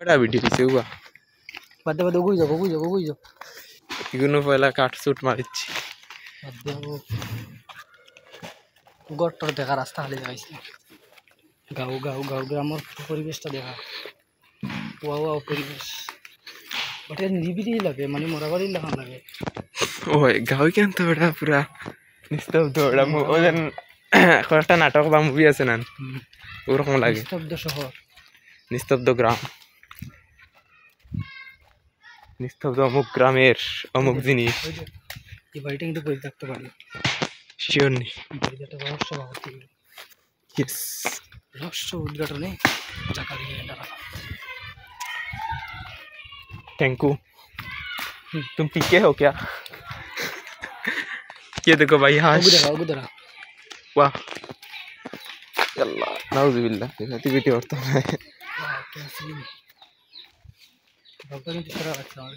बड़ा वीडियो दिसे हुआ বাদে বাদে গই যাও इगुनो पहला काट शूट मारिච්ছি গড়টার দেখা রাস্তা খালি যাইছে গাও গাও গাও গ্রামের পরিবেশটা দেখা ওয়াও পরিবেশ বাট নিবিড়ি লাগে মানে মোরাবাড়ি লাগা লাগে ওই গাও কেন তো বড় পুরা নিস্তব্ধ ওটা ওজন একটা নাটক বা মুভি আছে না ওরকম লাগে নিস্তব্ধ শহর নিস্তব্ধ গ্রাম নিস্তব্ধ অমুক গ্রামের অমুক জিনিস এই বাড়িটা কিন্তু পড়ে থাকতে পারে শিওর নেই বাড়িটা রহস্য ভাবতে यस রহস্য উদ্ঘাটনে জাকারিয়া দ্বারা टेंकू तुम पीके हो क्या ये देखो भाई हाश उधर वाह अल्लाह नाउजुबिल्लाह देखती बेटी और तो है डॉक्टर ने किस तरह रखा है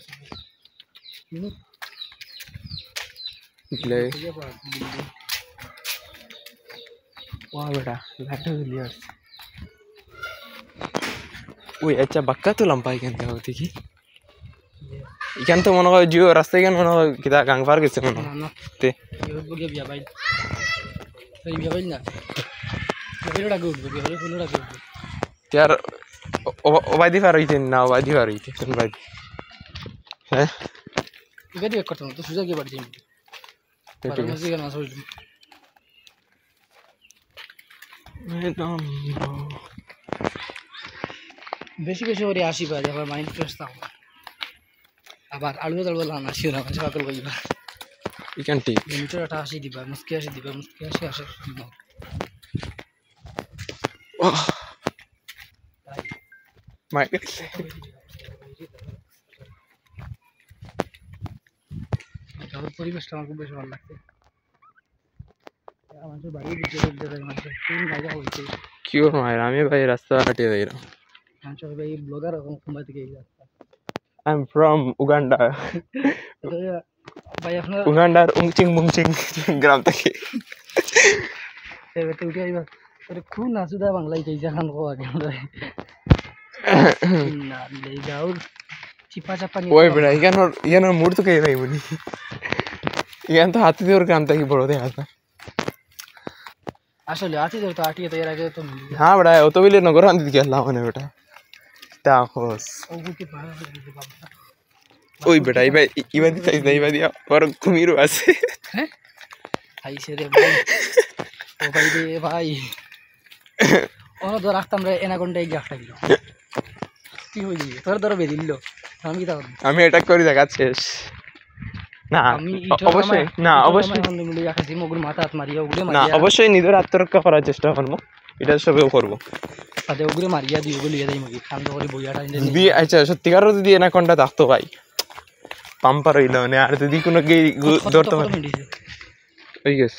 ले वाह बेटा लाइट लिया ওই আচ্ছা বাক্কা তো লম্পাই কেন হতে কি এখান তো মনে হয় জিও রাস্তায় কেন মনে হয় কিতা গাংফার গেছে মনে হয় তে বিয়া ভাই এই বিয়া ভাই না বিয়াটা গুড বিয়াটা গুড यार ওবাইদি ফার হইতে না ওবাইদি ফার হইতে কোন ভাই হ্যাঁ ইগাদি এক কথা তো সুজা কি বাড়ি যাই ঠিক আছে কেন আসল বেশি বেশি করে আসি পাই আবার মাইন্ড ফ্রেশ থাকবে আবার আলু না আসি না মানে পাগল কইবা ইকান ঠিক মিটারটা আসি দিবা মুস্কি আসে মাই গ্রামের পরিবেশটা আমার খুব বেশি ভালো লাগছে আমাদের বাড়ির ভিতরে কোন জায়গা হয়েছে क्यों मायर আমি ভাই রাস্তা হাঁটে যাইরা আমি ভাই ব্লগার এবং মুম্বাই থেকে এই রাস্তা আই এম ফ্রম উগান্ডা ভাই আপনার উগান্ডার মুংচিং গ্রাম থেকে এবারে উঠে আইবা আরে কোন নাসুদা বাংলায় কই জাহান কো আগে না লে যাও চিপা চাপা নি ওই বেড়া ইয়ান মুড তো কে ভাই বলি ইয়ান তো হাতি দেওর গ্রাম থেকে বড় দেখা যায় আসলে আতি তো আটি তো এর আগে তো হ্যাঁ বেটা ও তো বিলে নগর আনতে গেল মানে বেটা তাহস ওগুকে পাড়া দিতে বাবা ওই বেটা ইবাদি চাই না ইবাদি আর কুমিরও আছে হ্যাঁ আইছে রে ভাই ও ভাই রে ভাই ওরা তো রাখতাম রে এনাকোন্ডাই গাফটা দিল কি হইলি তোর ধরে বেরিল আমি কি তাও আমি অ্যাটাক করি দেখা শেষ না অবশ্যই না অবশ্যই মিলে রাখছি মগুর মাথা হাত মারিয়া উগরে না মারিয়া অবশ্যই নিজের আত্মরক্ষা করার চেষ্টা করব এটা সবেও করব তাতে উগরে মারিয়া দিও বলে লিয়ে যাই মগি খান্দ করে বইয়াটা যদি আচ্ছা সত্যিকার যদি এনাকোন্ডা থাকতো ভাই পাম্পার হইল না আর যদি কোনো ধরতে পারে ওই গেছে